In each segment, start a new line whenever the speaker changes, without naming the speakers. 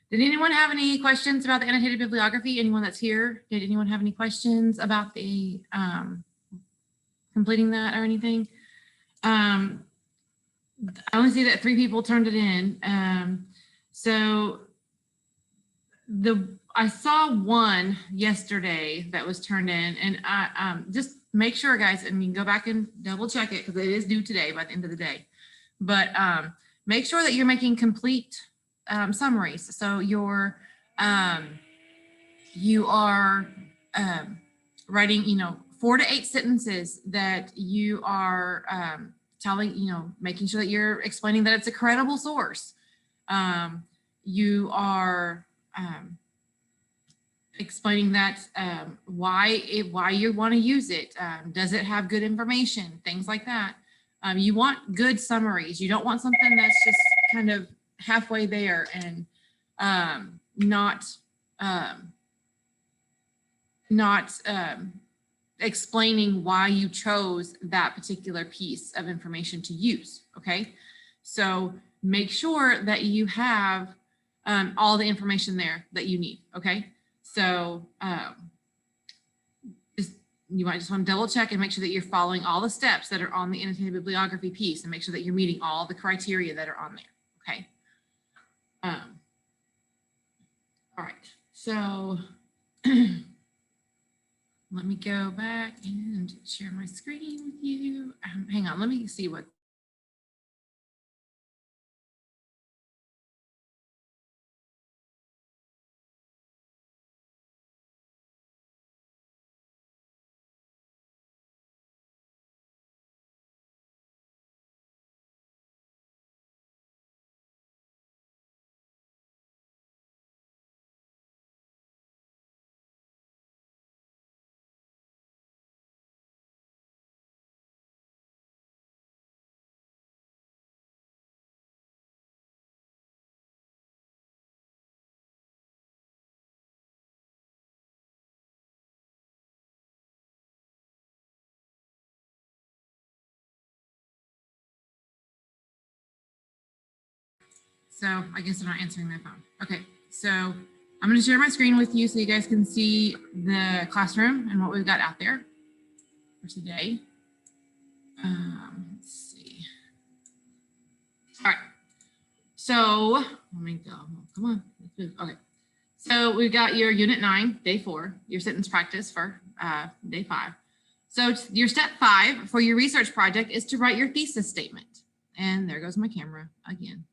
Did anyone have any questions about the annotated bibliography? Anyone that's here? Did anyone have any questions about the completing that or anything? I only see that 3 people turned it in. I saw one yesterday that was turned in, and I just make sure, guys, and you can go back and double check it because it is due today by the end of the day. But make sure that you're making complete summaries. So you are writing, 4 to 8 sentences that you are telling, making sure that you're explaining that it's a credible source. You are explaining that why you want to use it. Does it have good information? Things like that. You want good summaries. You don't want something that's just kind of halfway there and not explaining why you chose that particular piece of information to use. Okay, so make sure that you have all the information there that you need. Okay, so you might just want to double check and make sure that you're following all the steps that are on the annotated bibliography piece and make sure that you're meeting all the criteria that are on there. Okay. All right, so let me go back and share my screen with you. Hang on, let me see what. So I guess I'm not answering my phone. Okay, so I'm going to share my screen with you so you guys can see the classroom and what we've got out there for today. Let's see. All right, so let me go. Come on, let's move. Okay, so we've got your Unit 9, Day 4, your sentence practice for Day 5. So your step 5 for your research project is to write your thesis statement. And there goes my camera again.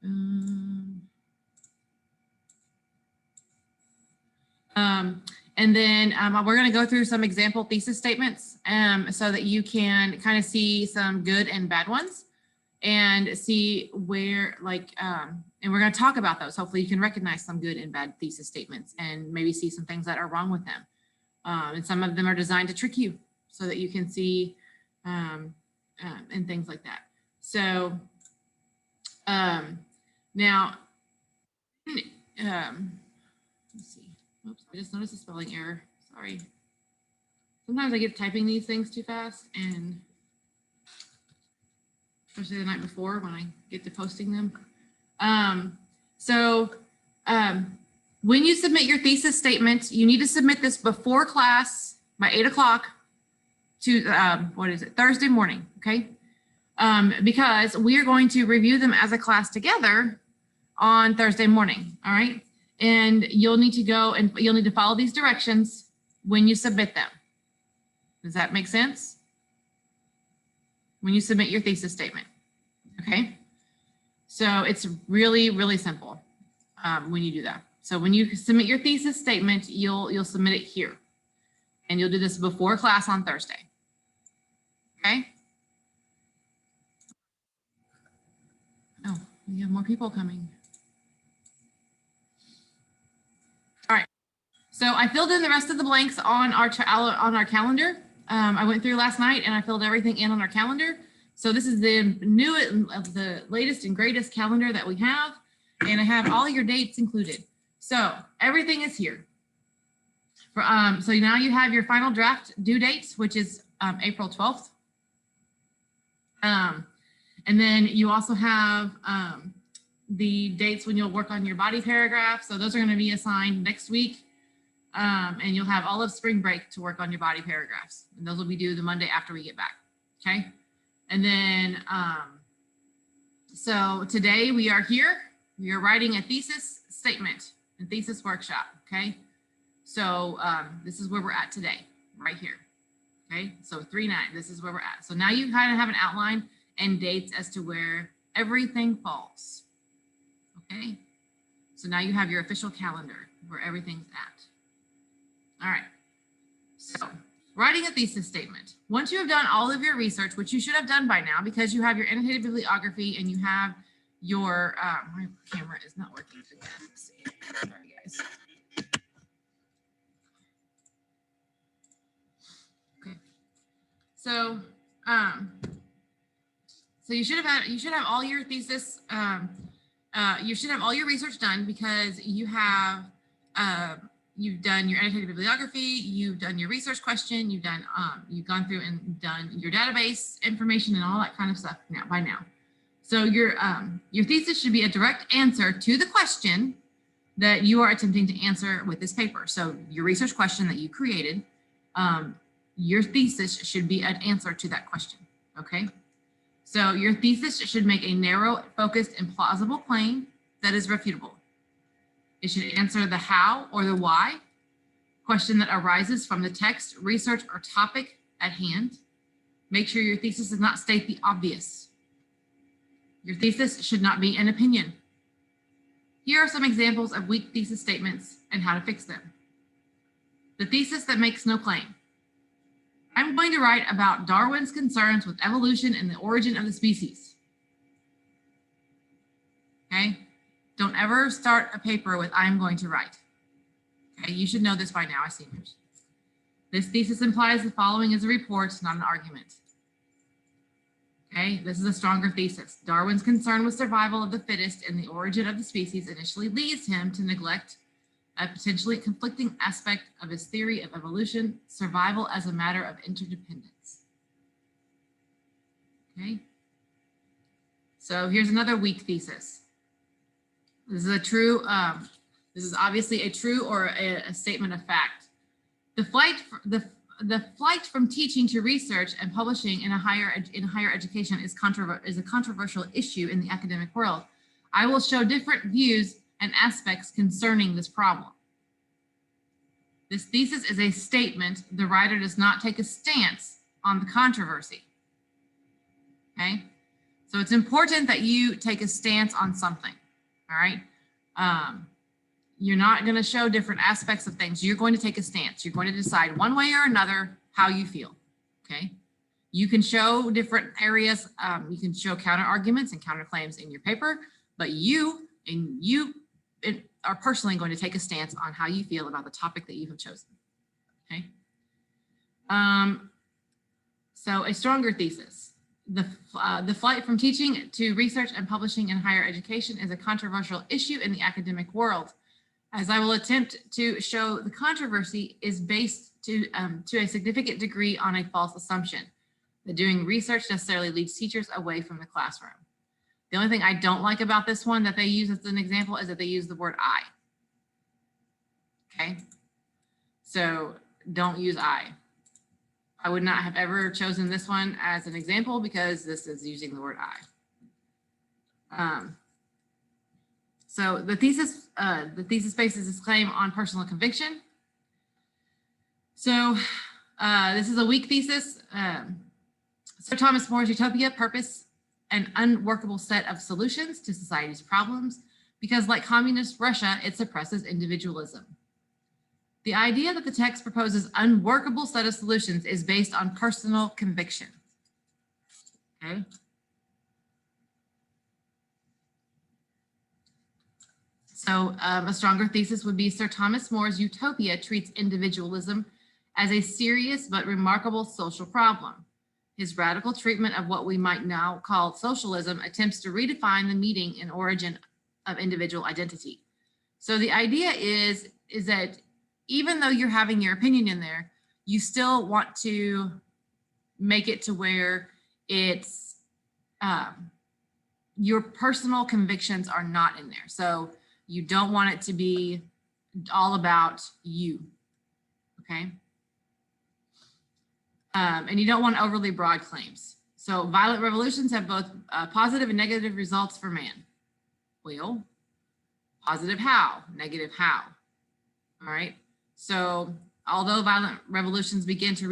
And then we're going to go through some example thesis statements so that you can kind of see some good and bad ones and see where and we're going to talk about those. Hopefully you can recognize some good and bad thesis statements and maybe see some things that are wrong with them. And some of them are designed to trick you so that you can see and things like that. So now, let's see. Oops, I just noticed a spelling error. Sorry. Sometimes I get typing these things too fast, and especially the night before when I get to posting them. When you submit your thesis statement, you need to submit this before class by 8 o'clock to Thursday morning. Okay. Because we are going to review them as a class together on Thursday morning. All right. And you'll need to go and you'll need to follow these directions when you submit them. Does that make sense? When you submit your thesis statement. Okay. So it's really, really simple when you do that. So when you submit your thesis statement, you'll submit it here. And you'll do this before class on Thursday. Okay. Oh, we have more people coming. All right. So I filled in the rest of the blanks on our calendar. I went through last night and I filled everything in on our calendar. So this is the the latest and greatest calendar that we have. And I have all your dates included. So everything is here. So now you have your final draft due dates, which is April 12th. And then you also have the dates when you'll work on your body paragraph. So those are going to be assigned next week. And you'll have all of spring break to work on your body paragraphs. And those will be due the Monday after we get back. Okay. And then, so today we are here. We are writing a thesis statement and thesis workshop. Okay. So this is where we're at today, right here. Okay. So 3-9, this is where we're at. So now you kind of have an outline and dates as to where everything falls. Okay. So now you have your official calendar where everything's at. All right. So writing a thesis statement. Once you have done all of your research, which you should have done by now because you have your annotated bibliography and you have your, my camera is not working again. Let's see. Sorry, guys. Okay. So, so you should have all your thesis, you should have all your research done because you have, you've done your annotated bibliography, you've done your research question, you've gone through and done your database information and all that kind of stuff now by now. So your thesis should be a direct answer to the question that you are attempting to answer with this paper. So your research question that you created, your thesis should be an answer to that question, okay? So your thesis should make a narrow, focused, and plausible claim that is refutable. It should answer the how or the why question that arises from the text, research, or topic at hand. Make sure your thesis does not state the obvious. Your thesis should not be an opinion. Here are some examples of weak thesis statements and how to fix them. The thesis that makes no claim. I'm going to write about Darwin's concerns with evolution and the origin of the species. Okay, don't ever start a paper with I'm going to write. Okay, you should know this by now as seniors. This thesis implies the following is a report, not an argument. Okay, this is a stronger thesis. Darwin's concern with survival of the fittest and the origin of the species initially leads him to neglect a potentially conflicting aspect of his theory of evolution, survival as a matter of interdependence. Okay. So here's another weak thesis. This is a true, this is obviously a true or a statement of fact. The flight from teaching to research and publishing in higher education is a controversial issue in the academic world. I will show different views and aspects concerning this problem. This thesis is a statement. The writer does not take a stance on the controversy. Okay, so it's important that you take a stance on something. All right, you're not going to show different aspects of things. You're going to take a stance. You're going to decide one way or another how you feel. Okay, you can show different areas. You can show counter arguments and counterclaims in your paper, but you are personally going to take a stance on how you feel about the topic that you have chosen. Okay. So a stronger thesis. The flight from teaching to research and publishing in higher education is a controversial issue in the academic world. As I will attempt to show, the controversy is based to a significant degree on a false assumption that doing research necessarily leads teachers away from the classroom. The only thing I don't like about this one that they use as an example is that they use the word I. Okay, so don't use I. I would not have ever chosen this one as an example because this is using the word I. So the thesis bases its claim on personal conviction. So this is a weak thesis. Sir Thomas More's utopia purpose an unworkable set of solutions to society's problems because, like communist Russia, it suppresses individualism. The idea that the text proposes unworkable set of solutions is based on personal conviction. Okay. So a stronger thesis would be Sir Thomas More's utopia treats individualism as a serious but remarkable social problem. His radical treatment of what we might now call socialism attempts to redefine the meaning and origin of individual identity. So the idea is that even though you're having your opinion in there, you still want to make it to where it's your personal convictions are not in there. So you don't want it to be all about you, okay? And you don't want overly broad claims. So violent revolutions have both positive and negative results for man. Well, positive how, negative how, all right? So although violent revolutions begin to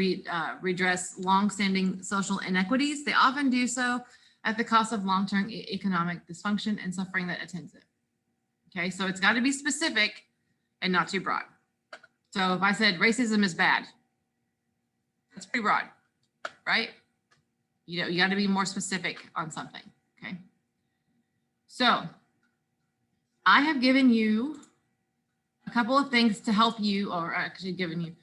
redress longstanding social inequities, they often do so at the cost of long-term economic dysfunction and suffering that attends it. Okay, so it's got to be specific and not too broad. So if I said racism is bad, that's pretty broad, right? You know, you got to be more specific on something, okay? So I have given you a couple of things to help you, or actually given you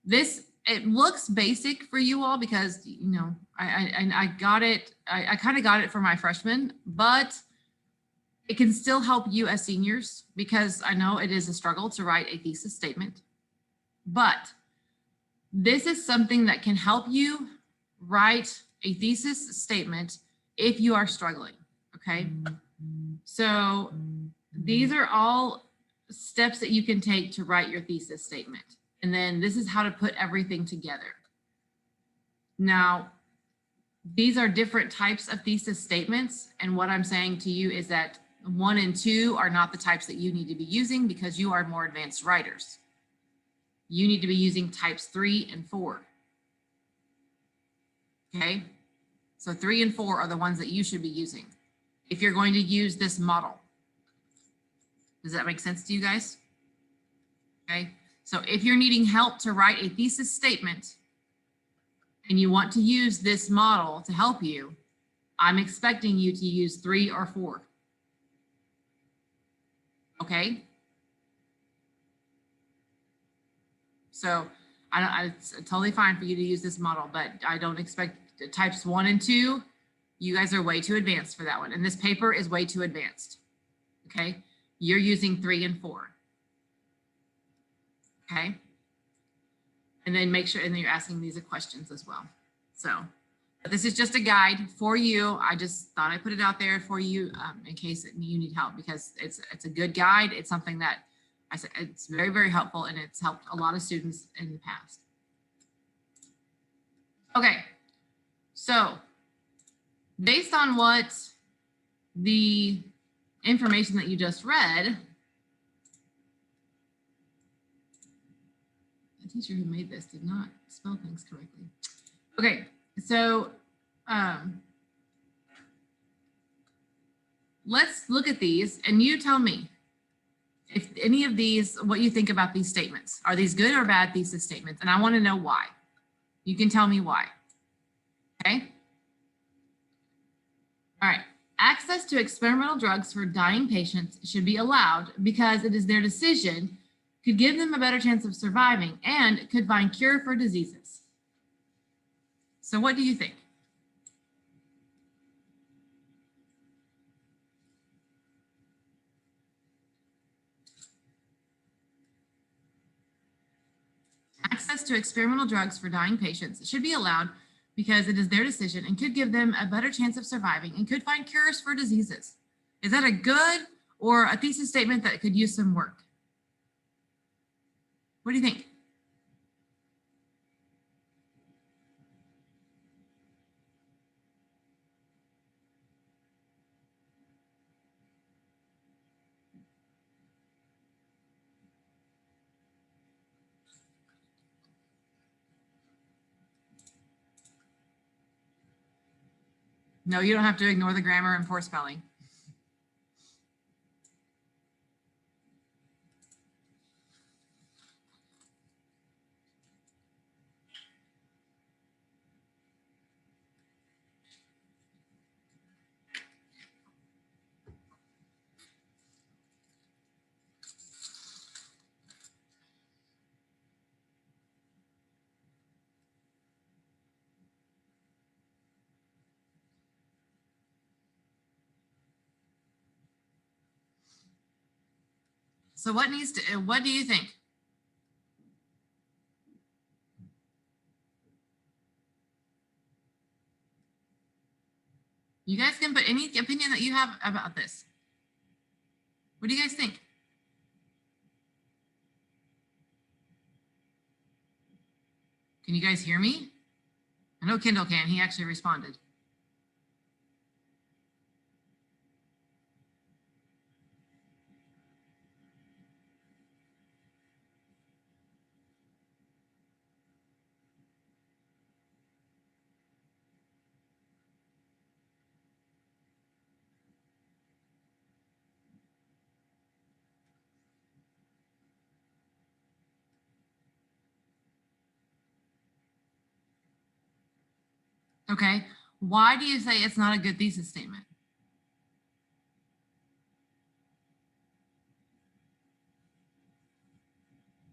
this. It looks basic for you all because, you know, I got it. I kind of got it for my freshmen, but it can still help you as seniors because I know it is a struggle to write a thesis statement, but this is something that can help you write a thesis statement if you are struggling, okay? So these are all steps that you can take to write your thesis statement. And then this is how to put everything together. Now, these are different types of thesis statements. And what I'm saying to you is that 1 and 2 are not the types that you need to be using because you are more advanced writers. You need to be using types 3 and 4. Okay, so 3 and 4 are the ones that you should be using if you're going to use this model. Does that make sense to you guys? Okay, so if you're needing help to write a thesis statement and you want to use this model to help you, I'm expecting you to use 3 or 4. Okay. So it's totally fine for you to use this model, but I don't expect types 1 and 2. You guys are way too advanced for that one. And this paper is way too advanced. Okay. You're using 3 and 4. Okay. And then make sure, and then you're asking these questions as well. So but this is just a guide for you. I just thought I'd put it out there for you in case you need help because it's a good guide. It's something that I said it's very, very helpful and it's helped a lot of students in the past. Okay, so based on what the information that you just read, the teacher who made this did not spell things correctly. Okay, so let's look at these and you tell me if any of these, what you think about these statements. Are these good or bad thesis statements? And I want to know why. You can tell me why. Okay. All right. Access to experimental drugs for dying patients should be allowed because it is their decision, could give them a better chance of surviving, and could find cure for diseases. So what do you think? Access to experimental drugs for dying patients should be allowed because it is their decision and could give them a better chance of surviving and could find cures for diseases. Is that a good or a thesis statement that could use some work? What do you think? No, you don't have to ignore the grammar and poor spelling. So what do you think? You guys can put any opinion that you have about this. What do you guys think? Can you guys hear me? I know Kendall can. He actually responded. Okay. Why do you say it's not a good thesis statement?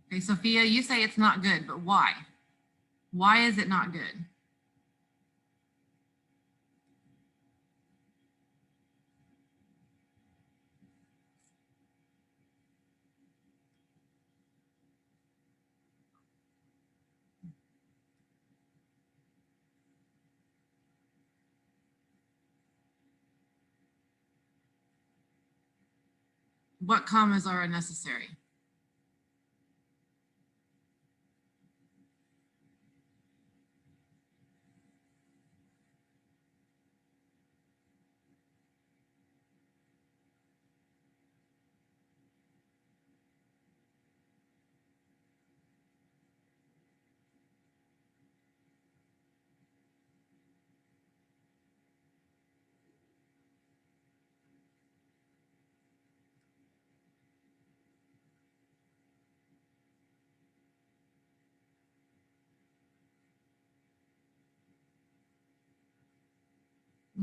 Okay, Sophia, you say it's not good, but why? Why is it not good? What commas are unnecessary?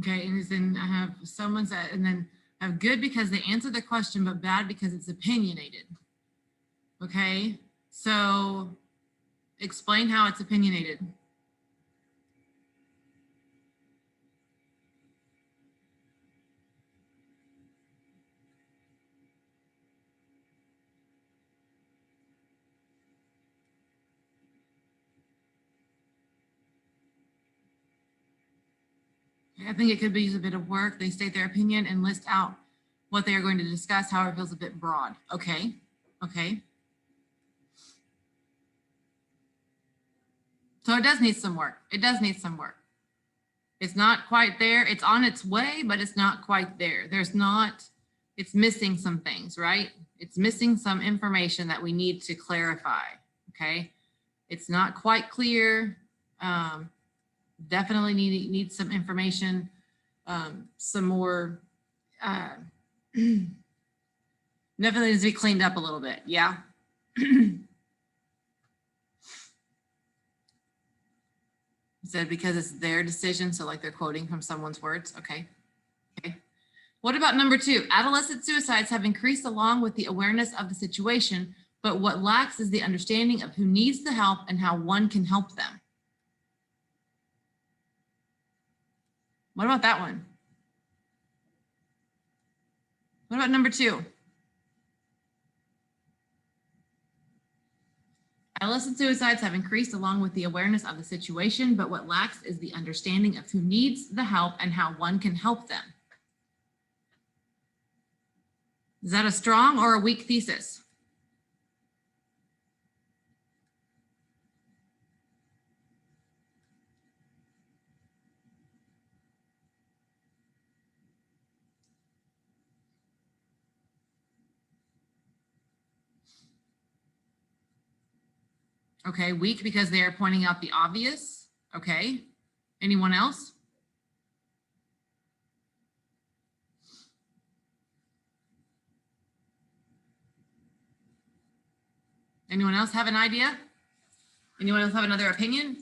Okay, and then I have someone said, and then I have good because they answered the question, but bad because it's opinionated. Okay, so explain how it's opinionated. I think it could be a bit of work. They state their opinion and list out what they are going to discuss. However, it feels a bit broad. Okay, okay. So it does need some work. It does need some work. It's not quite there. It's on its way, but it's not quite there. There's not, it's missing some things, right? It's missing some information that we need to clarify, okay? It's not quite clear. Definitely need some information, some more, definitely needs to be cleaned up a little bit, yeah? Said because it's their decision, so like they're quoting from someone's words, okay? Okay. What about number 2? Adolescent suicides have increased along with the awareness of the situation, but what lacks is the understanding of who needs the help and how one can help them. What about that one? What about number 2? Adolescent suicides have increased along with the awareness of the situation, but what lacks is the understanding of who needs the help and how one can help them. Is that a strong or a weak thesis? Okay, weak because they are pointing out the obvious. Okay, anyone else? Anyone else have an idea? Anyone else have another opinion?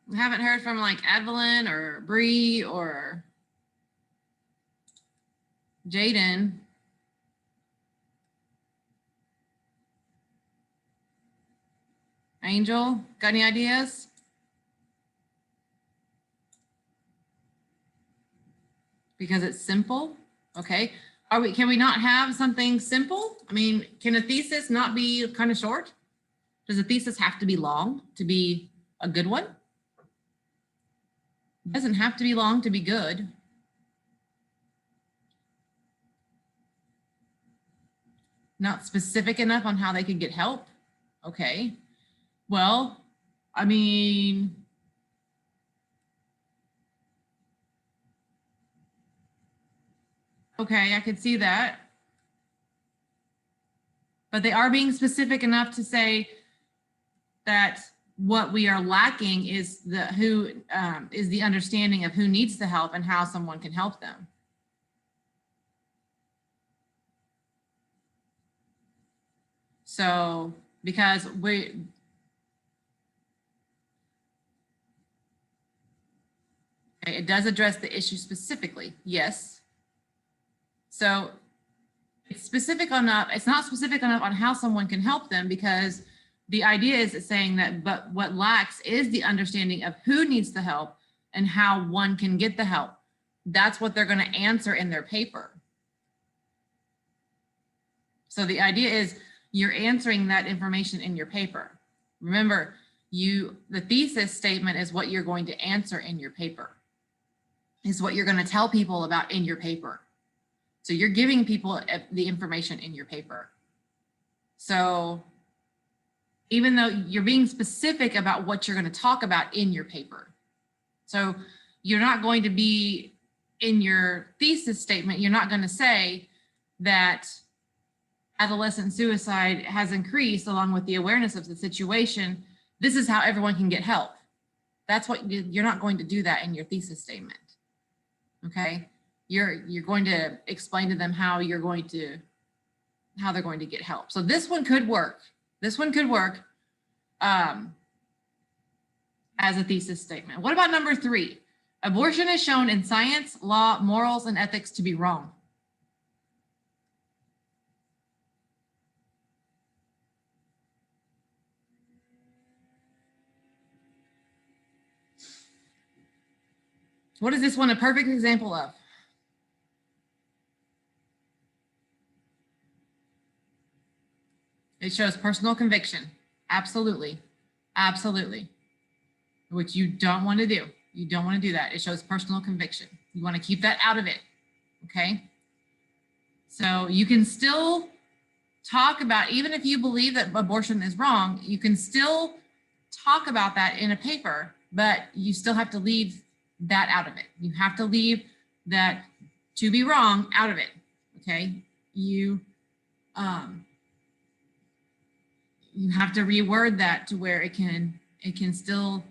We haven't heard from like Evelyn or Bree or Jaden. Angel, got any ideas? because it's simple. Okay. Can we not have something simple? I mean, can a thesis not be kind of short? Does a thesis have to be long to be a good one? It doesn't have to be long to be good. Not specific enough on how they could get help. Okay. Well, I mean, okay, I could see that. But they are being specific enough to say that what we are lacking is the understanding of who needs the help and how someone can help them. So, because it does address the issue specifically, yes. So it's specific enough, it's not specific enough on how someone can help them, because the idea is saying that, but what lacks is the understanding of who needs the help and how one can get the help. That's what they're going to answer in their paper. So the idea is you're answering that information in your paper. Remember, the thesis statement is what you're going to answer in your paper, is what you're going to tell people about in your paper. So you're giving people the information in your paper. So even though you're being specific about what you're going to talk about in your paper. So you're not going to be in your thesis statement, you're not going to say that adolescent suicide has increased along with the awareness of the situation. This is how everyone can get help. That's what you're not going to do that in your thesis statement. Okay. You're going to explain to them how they're going to get help. So this one could work. This one could work as a thesis statement. What about number 3? Abortion is shown in science, law, morals, and ethics to be wrong. What is this one a perfect example of? It shows personal conviction. Absolutely. Absolutely. Which you don't want to do. You don't want to do that. It shows personal conviction. You want to keep that out of it. Okay. So you can still talk about, even if you believe that abortion is wrong, you can still talk about that in a paper, but you still have to leave that out of it. You have to leave that to be wrong out of it. Okay. You have to reword that to where you can still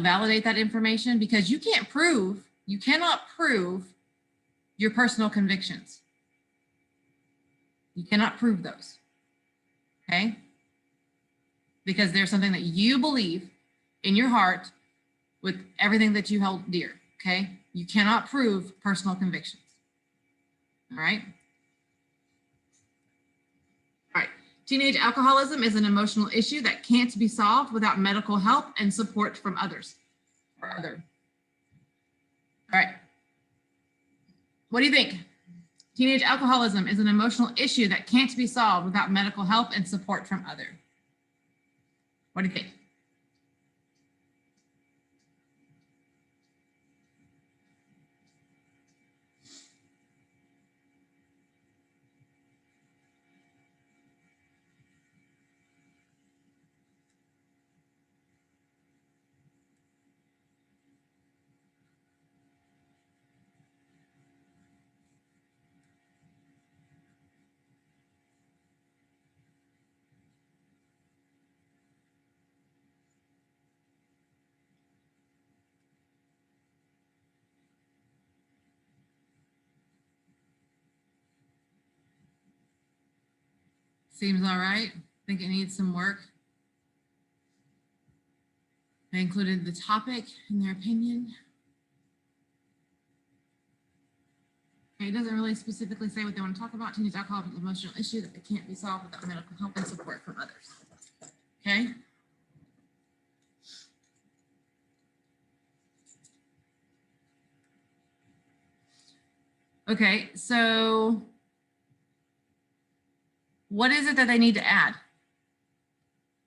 validate that information, because you cannot prove your personal convictions. You cannot prove those. Okay. Because there's something that you believe in your heart with everything that you hold dear. Okay. You cannot prove personal convictions. All right. All right. Teenage alcoholism is an emotional issue that can't be solved without medical help and support from others. All right. What do you think? Teenage alcoholism is an emotional issue that can't be solved without medical help and support from others. What do you think? Seems all right. Think it needs some work. They included the topic in their opinion. Okay, it doesn't really specifically say what they want to talk about. Teenage alcoholism is an emotional issue that can't be solved without medical help and support from others. Okay. Okay, so what is it that they need to add?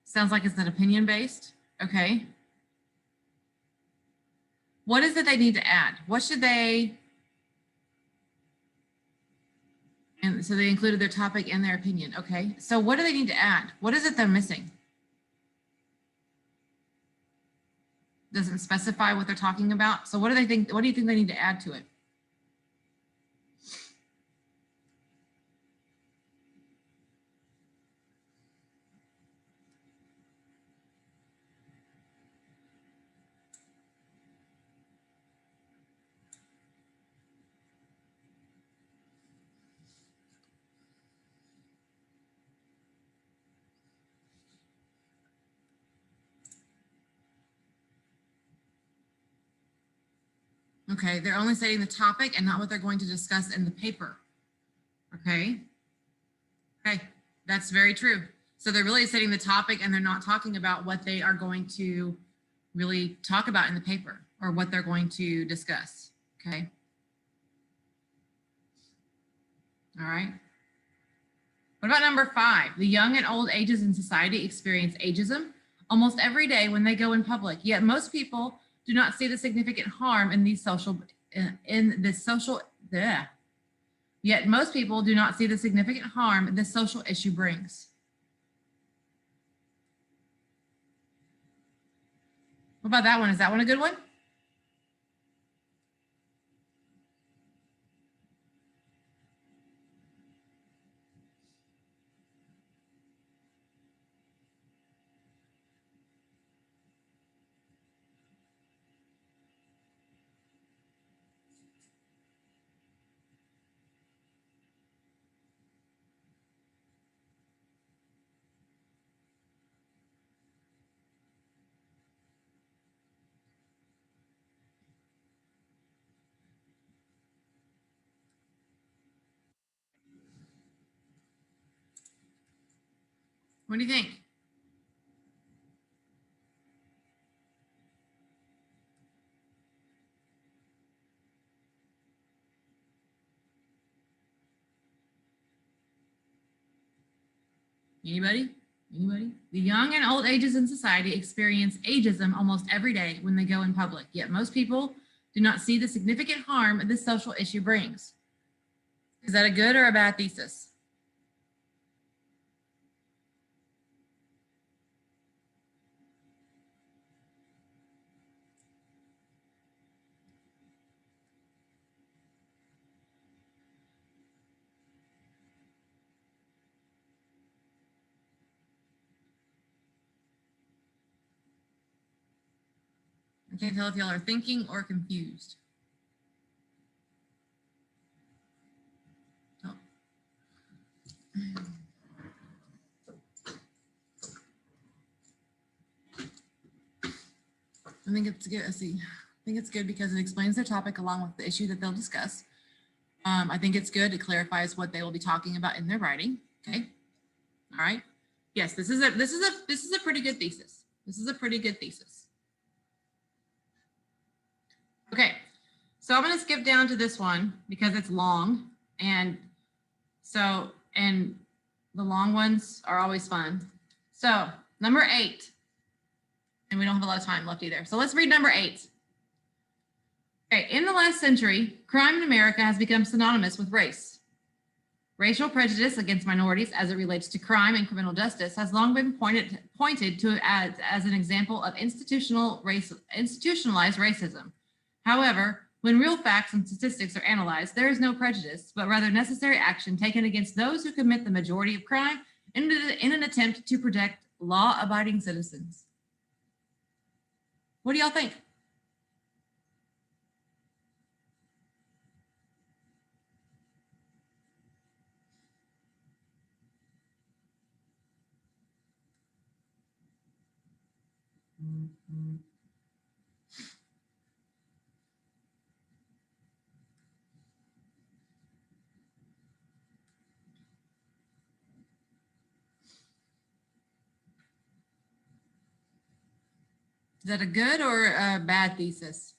Sounds like it's an opinion based. Okay. What is it they need to add? What should they? And so they included their topic and their opinion. Okay. So what do they need to add? What is it they're missing? Doesn't specify what they're talking about. So what do they think? What do you think they need to add to it? Okay, they're only stating the topic and not what they're going to discuss in the paper. Okay. Okay, that's very true. So they're really stating the topic and they're not talking about what they are going to really talk about in the paper or what they're going to discuss. Okay. All right. What about number 5? The young and old ages in society experience ageism almost every day when they go in public. Yet most people do not see the significant harm in these social bleh. Yet most people do not see the significant harm this social issue brings. What about that one? Is that one a good one? What do you think? Anybody? Anybody? The young and old ages in society experience ageism almost every day when they go in public. Yet most people do not see the significant harm this social issue brings. Is that a good or a bad thesis? I can't tell if y'all are thinking or confused. Oh. I think it's good. Let's see. I think it's good because it explains their topic along with the issue that they'll discuss. I think it's good. It clarifies what they will be talking about in their writing. Okay. All right. Yes, this is a pretty good thesis. This is a pretty good thesis. Okay. So I'm going to skip down to this one because it's long. And the long ones are always fun. So number 8, and we don't have a lot of time left either. So let's read number 8. Okay, in the last century, crime in America has become synonymous with race. Racial prejudice against minorities as it relates to crime and criminal justice has long been pointed to as an example of institutionalized racism. However, when real facts and statistics are analyzed, there is no prejudice, but rather necessary action taken against those who commit the majority of crime in an attempt to protect law-abiding citizens. What do y'all think? Is that a good or a bad thesis?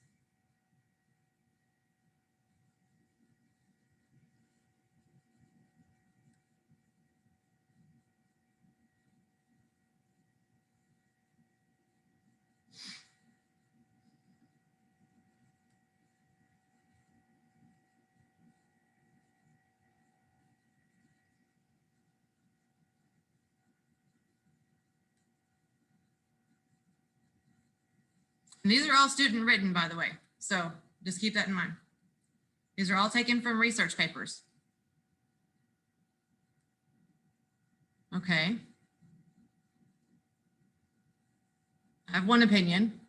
And these are all student written, by the way. So just keep that in mind. These are all taken from research papers. Okay. I have one opinion.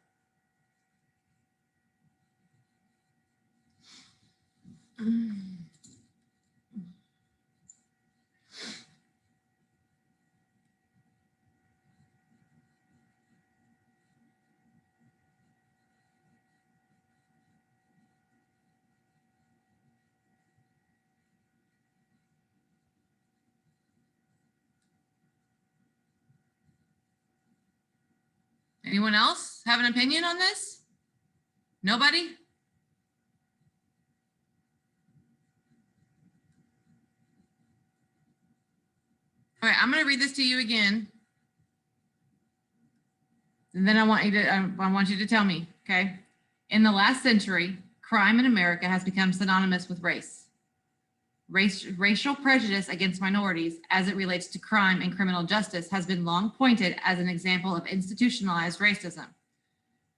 Anyone else have an opinion on this? Nobody? All right, I'm going to read this to you again. And then I want you to tell me, okay? In the last century, crime in America has become synonymous with race. Racial prejudice against minorities as it relates to crime and criminal justice has been long pointed as an example of institutionalized racism.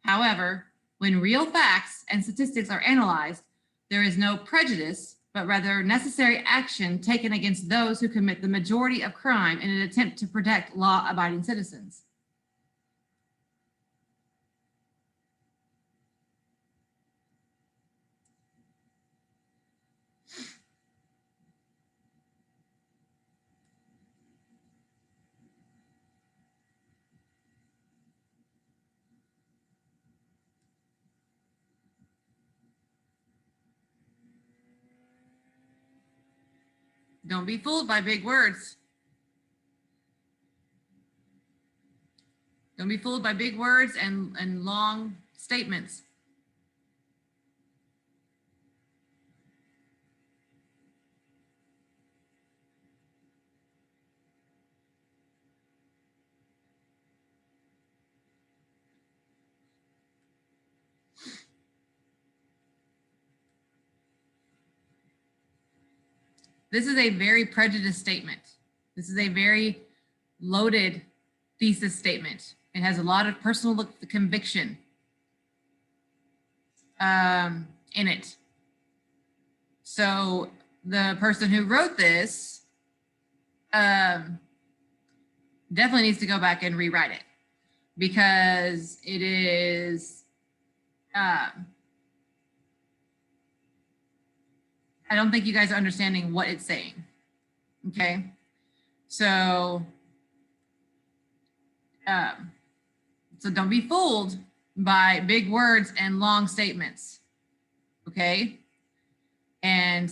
However, when real facts and statistics are analyzed, there is no prejudice, but rather necessary action taken against those who commit the majority of crime in an attempt to protect law-abiding citizens. Don't be fooled by big words. Don't be fooled by big words and long statements. This is a very prejudiced statement. This is a very loaded thesis statement. It has a lot of personal conviction in it. So the person who wrote this definitely needs to go back and rewrite it, because it is, I don't think you guys are understanding what it's saying. Okay. So, so don't be fooled by big words and long statements. Okay. And,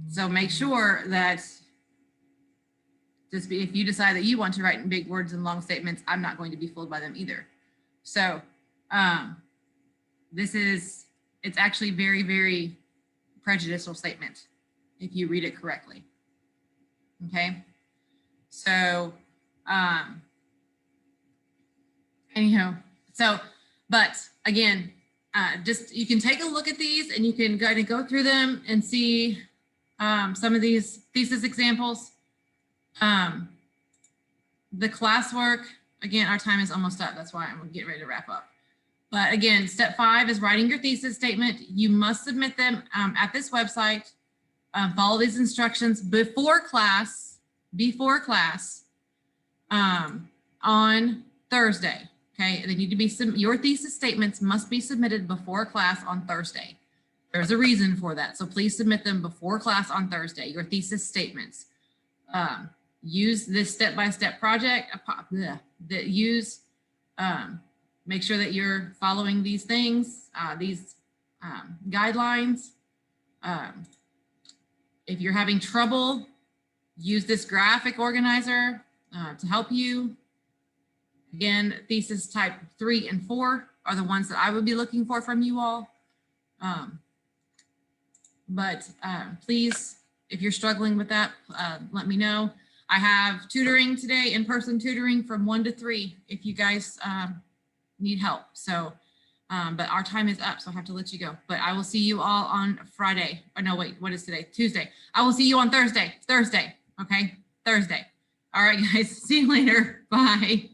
so make sure that if you decide that you want to write in big words and long statements, I'm not going to be fooled by them either. So, it's actually very, very prejudicial statement if you read it correctly. Okay. So, anyhow, but again, just, you can take a look at these and you can kind of go through them and see some of these thesis examples. The classwork, again, our time is almost up. That's why I'm gonna get ready to wrap up. But again, step 5 is writing your thesis statement. You must submit them at this website. Follow these instructions before class on Thursday. Okay, they need to be your thesis statements must be submitted before class on Thursday. There's a reason for that, so please submit them before class on Thursday. Your thesis statements. Use this step-by-step project. Make sure that you're following these things, these guidelines. If you're having trouble, use this graphic organizer to help you. Again, thesis type 3 and 4 are the ones that I would be looking for from you all. Please, if you're struggling with that, let me know. I have tutoring today, in-person tutoring from 1 to 3 if you guys need help. So, but our time is up, so I have to let you go. But I will see you all on Friday. Oh, no, wait, what is today? Tuesday. I will see you on Thursday. Okay, Thursday. All right, guys, see you later. Bye.